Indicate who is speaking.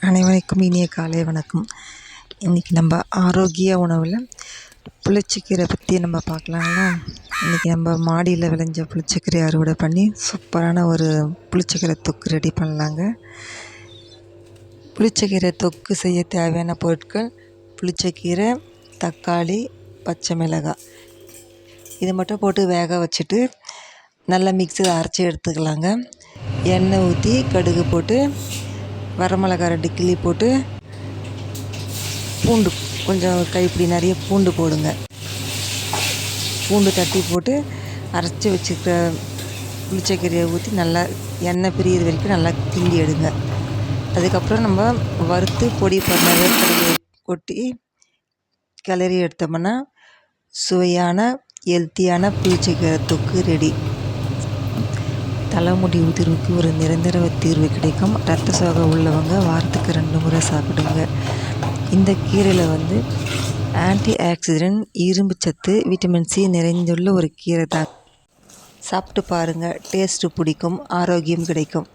Speaker 1: அனைவருக்கும் இனிய காலை வணக்கம். இன்றைக்கி நம்ம ஆரோக்கிய உணவில் புளிச்சக்கீரை பற்றி நம்ம பார்க்கலாங்களா. இன்றைக்கி நம்ம மாடியில் விளைஞ்ச புளிச்சக்கீரை அறுவடை பண்ணி சூப்பரான ஒரு புளிச்சக்கீரை தொக்கு ரெடி பண்ணலாங்க. புளிச்சக்கீரை தொக்கு செய்ய தேவையான பொருட்கள்: புளிச்சக்கீரை, தக்காளி, பச்சை மிளகாய். இது மட்டும் போட்டு வேக வச்சுட்டு நல்லா மிக்சியில் அரைச்சி எடுத்துக்கலாங்க. எண்ணெய் ஊற்றி கடுகு போட்டு வரமிளகாய் 2 கிள்ளி போட்டு பூண்டு கொஞ்சம் கைப்பிடி நிறைய பூண்டு போடுங்க. பூண்டு தட்டி போட்டு அரைச்சி வச்சுக்கிற புளிச்சக்கீரையை ஊற்றி நல்லா எண்ணெய் பிரியிற வரைக்கும் நல்லா கிண்டி எடுங்க. அதுக்கப்புறம் நம்ம வறுத்து பொடி பண்ண வேர்க்கடலையை கொட்டி கிளறி எடுத்தோம்னா சுவையான ஹெல்த்தியான புளிச்சக்கீரை தொக்கு ரெடி. தலைமுடி உதிர்வுக்கு ஒரு நிரந்தர தீர்வு கிடைக்கும். ரத்த சோகை உள்ளவங்க வாரத்துக்கு 2 முறை சாப்பிடுங்க. இந்த கீரையில் ஆன்டி ஆக்சிடென்ட், இரும்பு சத்து, விட்டமின் சி நிறைந்துள்ள ஒரு கீரை தான். சாப்பிட்டு பாருங்கள், டேஸ்ட்டு பிடிக்கும், ஆரோக்கியம் கிடைக்கும்.